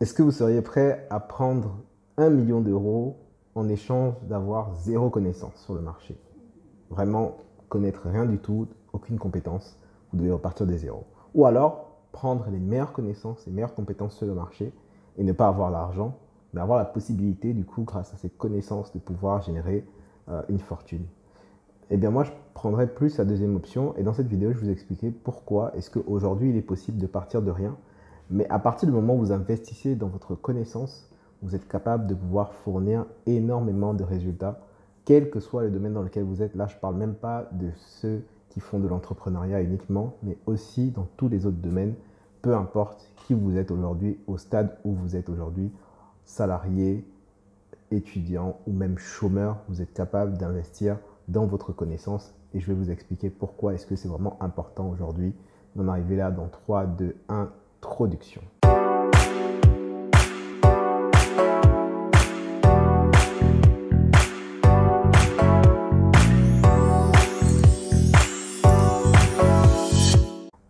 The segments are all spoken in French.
Est-ce que vous seriez prêt à prendre 1 million d'euros en échange d'avoir zéro connaissance sur le marché? Vraiment connaître rien du tout, aucune compétence, vous devez repartir de zéro. Ou alors prendre les meilleures connaissances, les meilleures compétences sur le marché et ne pas avoir l'argent, mais avoir la possibilité du coup grâce à ces connaissances de pouvoir générer une fortune. Eh bien moi je prendrais plus la deuxième option et dans cette vidéo je vais vous expliquer pourquoi est-ce qu'aujourd'hui il est possible de partir de rien, mais à partir du moment où vous investissez dans votre connaissance, vous êtes capable de pouvoir fournir énormément de résultats, quel que soit le domaine dans lequel vous êtes. Là je ne parle même pas de ceux qui font de l'entrepreneuriat uniquement, mais aussi dans tous les autres domaines, peu importe qui vous êtes aujourd'hui, au stade où vous êtes aujourd'hui, salarié, étudiant ou même chômeur, vous êtes capable d'investir dans votre connaissance et je vais vous expliquer pourquoi est-ce que c'est vraiment important aujourd'hui d'en arriver là dans 3, 2, 1, introduction.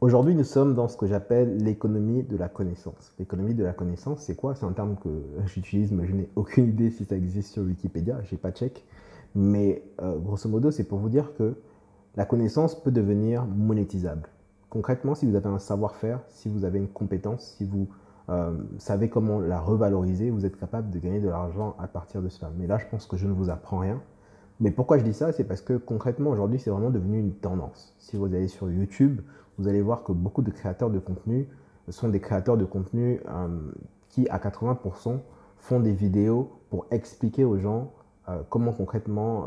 Aujourd'hui, nous sommes dans ce que j'appelle l'économie de la connaissance. L'économie de la connaissance, c'est quoi? C'est un terme que j'utilise, mais je n'ai aucune idée si ça existe sur Wikipédia, je n'ai pas check. Mais grosso modo, c'est pour vous dire que la connaissance peut devenir monétisable. Concrètement, si vous avez un savoir-faire, si vous avez une compétence, si vous savez comment la revaloriser, vous êtes capable de gagner de l'argent à partir de cela. Mais là, je pense que je ne vous apprends rien. Mais pourquoi je dis ça? C'est parce que concrètement, aujourd'hui, c'est vraiment devenu une tendance. Si vous allez sur YouTube, vous allez voir que beaucoup de créateurs de contenu sont des créateurs de contenu qui, à 80%, font des vidéos pour expliquer aux gens comment concrètement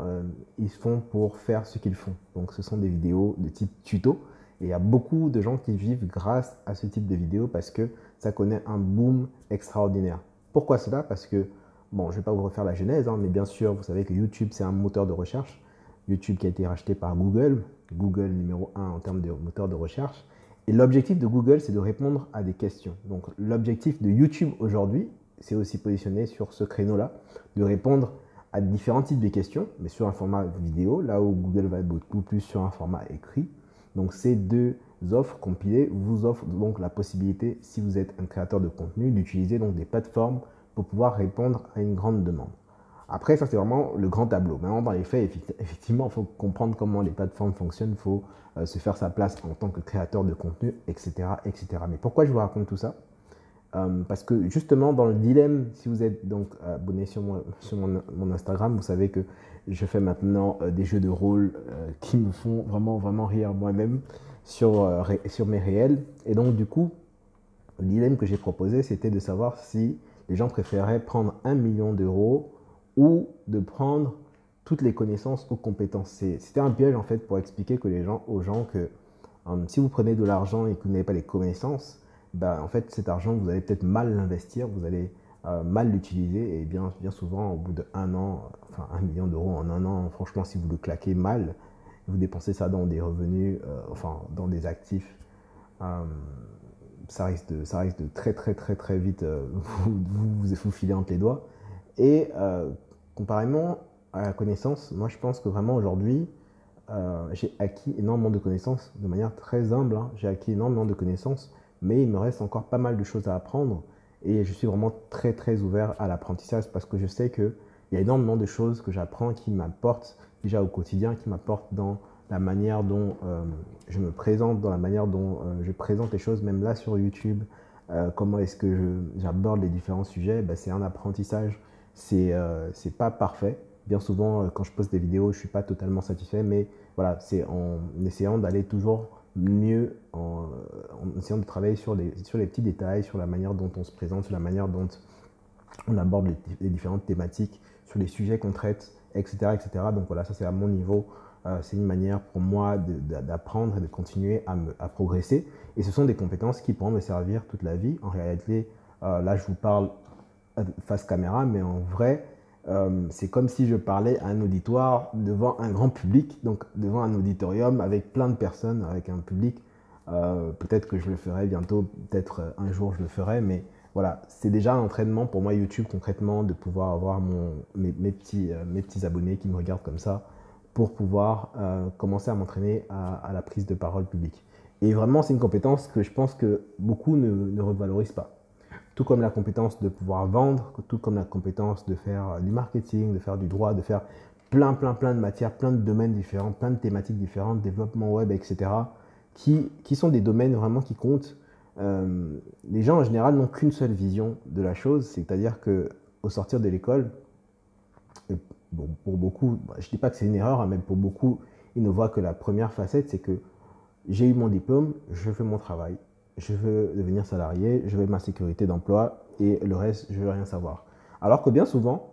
ils font pour faire ce qu'ils font. Donc, ce sont des vidéos de type tuto. Et il y a beaucoup de gens qui vivent grâce à ce type de vidéos parce que ça connaît un boom extraordinaire. Pourquoi cela? Parce que bon, je ne vais pas vous refaire la genèse, hein, mais bien sûr, vous savez que YouTube, c'est un moteur de recherche. YouTube qui a été racheté par Google. Google numéro 1 en termes de moteur de recherche. Et l'objectif de Google, c'est de répondre à des questions. Donc, l'objectif de YouTube aujourd'hui, c'est aussi positionné sur ce créneau-là, de répondre à différents types de questions, mais sur un format vidéo, là où Google va être beaucoup plus sur un format écrit. Donc, ces deux offres compilées vous offrent donc la possibilité, si vous êtes un créateur de contenu, d'utiliser donc des plateformes pour pouvoir répondre à une grande demande. Après, ça c'est vraiment le grand tableau. Maintenant, dans les faits, effectivement, il faut comprendre comment les plateformes fonctionnent, il faut se faire sa place en tant que créateur de contenu, etc., etc. Mais pourquoi je vous raconte tout ça? Parce que justement, dans le dilemme, si vous êtes donc abonné sur mon Instagram, vous savez que je fais maintenant des jeux de rôle qui me font vraiment, vraiment rire moi-même sur mes réels. Et donc, du coup, le dilemme que j'ai proposé, c'était de savoir si les gens préféraient prendre 1 million d'euros ou de prendre toutes les connaissances ou compétences. C'était un piège en fait pour expliquer aux gens que si vous prenez de l'argent et que vous n'avez pas les connaissances, ben, en fait cet argent vous allez peut-être mal l'investir, vous allez mal l'utiliser et bien souvent au bout d'un an, enfin 1 million d'euros en un an, franchement si vous le claquez mal, vous dépensez ça dans des revenus, enfin dans des actifs, euh, ça risque de très vite vous filer entre les doigts. Et comparément à la connaissance, moi je pense que vraiment aujourd'hui, j'ai acquis énormément de connaissances de manière très humble, hein. J'ai acquis énormément de connaissances, mais il me reste encore pas mal de choses à apprendre et je suis vraiment très ouvert à l'apprentissage parce que je sais qu'il y a énormément de choses que j'apprends qui m'apportent déjà au quotidien, qui m'apportent dans la manière dont je me présente, dans la manière dont je présente les choses, même là sur YouTube, comment est-ce que j'aborde les différents sujets, ben, c'est un apprentissage, c'est pas parfait. Bien souvent, quand je poste des vidéos, je ne suis pas totalement satisfait, mais voilà, c'est en essayant d'aller toujours mieux, en essayant de travailler sur les petits détails, sur la manière dont on se présente, sur la manière dont on aborde les différentes thématiques, sur les sujets qu'on traite, etc., etc. Donc voilà, ça c'est à mon niveau. C'est une manière pour moi d'apprendre et de continuer à progresser. Et ce sont des compétences qui pourront me servir toute la vie. En réalité, là je vous parle face caméra, mais en vrai, c'est comme si je parlais à un auditoire devant un grand public, donc devant un auditorium avec plein de personnes, avec un public. Peut-être que je le ferai bientôt, peut-être un jour je le ferai, mais voilà, c'est déjà un entraînement pour moi YouTube concrètement de pouvoir avoir mes petits abonnés qui me regardent comme ça pour pouvoir commencer à m'entraîner à la prise de parole publique. Et vraiment, c'est une compétence que je pense que beaucoup ne revalorisent pas. tout comme la compétence de pouvoir vendre, tout comme la compétence de faire du marketing, de faire du droit, de faire plein de matières, plein de domaines différents, plein de thématiques différentes, développement web, etc., qui sont des domaines vraiment qui comptent. Les gens en général n'ont qu'une seule vision de la chose, c'est-à-dire qu'au sortir de l'école, bon, pour beaucoup, je ne dis pas que c'est une erreur, hein, mais pour beaucoup, ils ne voient que la première facette, c'est que j'ai eu mon diplôme, je fais mon travail, je veux devenir salarié, je veux ma sécurité d'emploi et le reste, je veux rien savoir. Alors que bien souvent,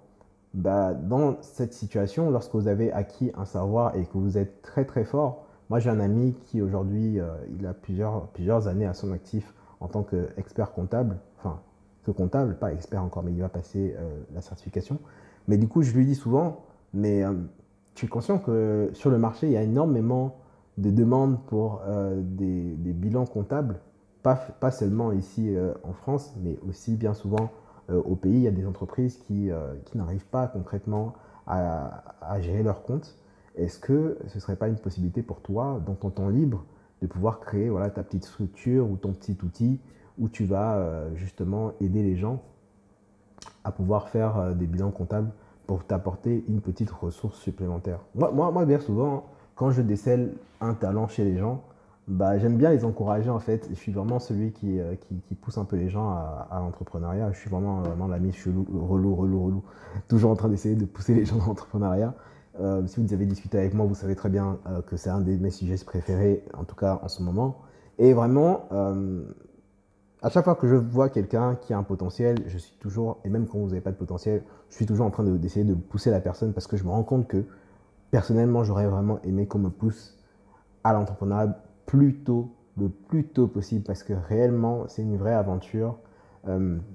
bah, dans cette situation, lorsque vous avez acquis un savoir et que vous êtes très fort, moi j'ai un ami qui aujourd'hui, il a plusieurs années à son actif en tant qu'expert comptable, enfin que comptable, pas expert encore, mais il va passer la certification. Mais du coup, je lui dis souvent, mais tu es conscient que sur le marché, il y a énormément de demandes pour des bilans comptables, pas seulement ici en France, mais aussi bien souvent au pays. Il y a des entreprises qui n'arrivent pas concrètement à gérer leurs comptes. Est-ce que ce ne serait pas une possibilité pour toi, dans ton temps libre, de pouvoir créer voilà, ta petite structure ou ton petit outil où tu vas justement aider les gens à pouvoir faire des bilans comptables pour t'apporter une petite ressource supplémentaire. Moi, bien souvent, quand je décèle un talent chez les gens, bah, j'aime bien les encourager en fait. Je suis vraiment celui qui pousse un peu les gens à l'entrepreneuriat. Je suis vraiment l'ami chelou, relou. Toujours en train d'essayer de pousser les gens dans l'entrepreneuriat. Si vous avez discuté avec moi, vous savez très bien que c'est un de mes sujets préférés, en tout cas en ce moment. Et vraiment, à chaque fois que je vois quelqu'un qui a un potentiel, je suis toujours, et même quand vous n'avez pas de potentiel, je suis toujours en train d'essayer de pousser la personne parce que je me rends compte que personnellement, j'aurais vraiment aimé qu'on me pousse à l'entrepreneuriat le plus tôt possible parce que réellement, c'est une vraie aventure.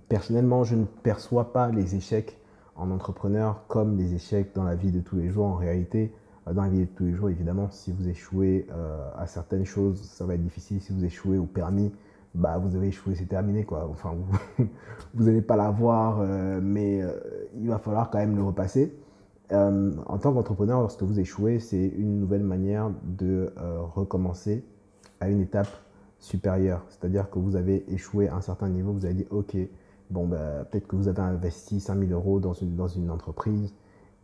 Personnellement, je ne perçois pas les échecs en entrepreneur comme les échecs dans la vie de tous les jours. En réalité, dans la vie de tous les jours, évidemment, si vous échouez à certaines choses, ça va être difficile. Si vous échouez au permis, bah, vous avez échoué, c'est terminé, quoi. Enfin, vous n'allez pas l'avoir, mais il va falloir quand même le repasser. En tant qu'entrepreneur, lorsque vous échouez, c'est une nouvelle manière de recommencer à une étape supérieure. C'est-à-dire que vous avez échoué à un certain niveau, vous avez dit ok, bon, bah, peut-être que vous avez investi 5 000 euros dans une entreprise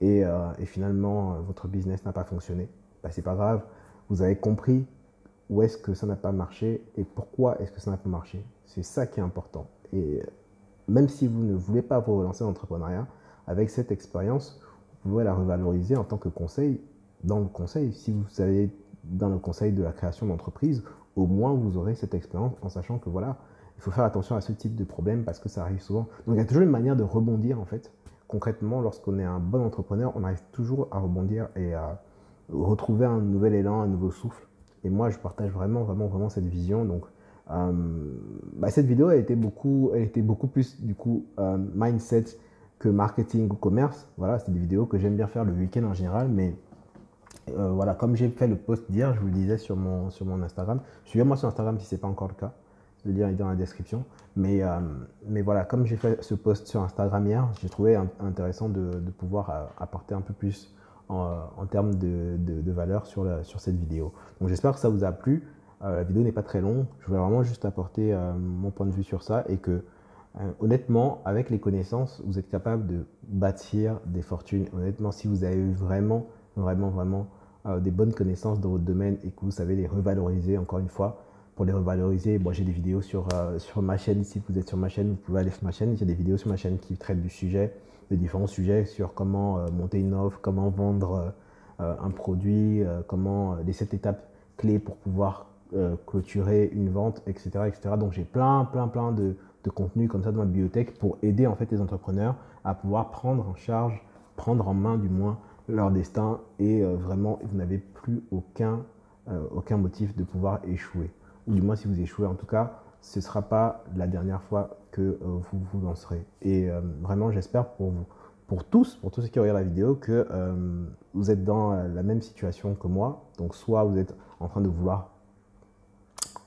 et finalement votre business n'a pas fonctionné. Bah, c'est pas grave, vous avez compris où est-ce que ça n'a pas marché et pourquoi est-ce que ça n'a pas marché. C'est ça qui est important. Et même si vous ne voulez pas vous relancer en entrepreneuriat, avec cette expérience, vous pouvez la revaloriser en tant que conseil dans le conseil. Si vous allez dans le conseil de la création d'entreprise, au moins vous aurez cette expérience en sachant que voilà, il faut faire attention à ce type de problème parce que ça arrive souvent. Donc il y a toujours une manière de rebondir en fait. Concrètement, lorsqu'on est un bon entrepreneur, on arrive toujours à rebondir et à retrouver un nouvel élan, un nouveau souffle. Et moi, je partage vraiment cette vision. Donc, bah, cette vidéo elle était beaucoup plus du coup mindset que marketing ou commerce. Voilà, c'est des vidéos que j'aime bien faire le week-end en général, mais voilà, comme j'ai fait le post d'hier, je vous le disais sur mon Instagram. Suivez-moi sur Instagram si ce n'est pas encore le cas. Le lien est dans la description. Mais voilà, comme j'ai fait ce post sur Instagram hier, j'ai trouvé intéressant de pouvoir apporter un peu plus en termes de valeur sur cette vidéo. Donc j'espère que ça vous a plu. La vidéo n'est pas très longue. Je voulais vraiment juste apporter mon point de vue sur ça et que honnêtement, avec les connaissances, vous êtes capable de bâtir des fortunes. Honnêtement, si vous avez vraiment des bonnes connaissances dans votre domaine et que vous savez les revaloriser, encore une fois, pour les revaloriser, moi j'ai des vidéos sur ma chaîne. Si vous êtes sur ma chaîne, vous pouvez aller sur ma chaîne. Il y a des vidéos sur ma chaîne qui traitent de différents sujets sur comment monter une offre, comment vendre un produit, comment les 7 étapes clés pour pouvoir clôturer une vente, etc. Donc j'ai plein de contenu comme ça dans ma bibliothèque pour aider en fait les entrepreneurs à pouvoir prendre en charge, prendre en main du moins leur destin et vraiment vous n'avez plus aucun motif de pouvoir échouer. Ou du moins si vous échouez en tout cas, ce ne sera pas la dernière fois que vous vous lancerez. Et vraiment j'espère pour vous, pour tous ceux qui regardent la vidéo, que vous êtes dans la même situation que moi. Donc soit vous êtes en train de vouloir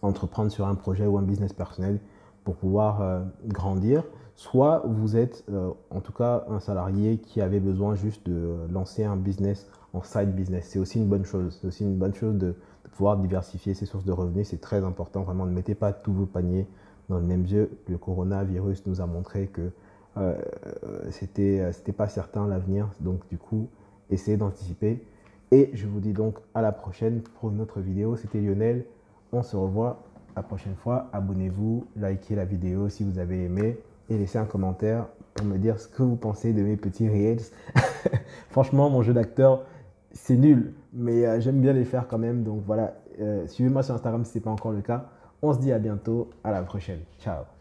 entreprendre sur un projet ou un business personnel pour pouvoir grandir, soit vous êtes en tout cas un salarié qui avait besoin juste de lancer un business en side business. C'est aussi une bonne chose. C'est aussi une bonne chose de pouvoir diversifier ses sources de revenus. C'est très important. Vraiment, ne mettez pas tous vos paniers dans le même jeu, le coronavirus nous a montré que c'était pas certain l'avenir. Donc du coup, essayez d'anticiper. Et je vous dis donc à la prochaine pour une autre vidéo. C'était Lionel. On se revoit la prochaine fois. Abonnez-vous, likez la vidéo si vous avez aimé et laissez un commentaire pour me dire ce que vous pensez de mes petits reels. Franchement, mon jeu d'acteur, c'est nul, mais j'aime bien les faire quand même. Donc voilà, suivez-moi sur Instagram si ce n'est pas encore le cas. On se dit à bientôt, à la prochaine. Ciao.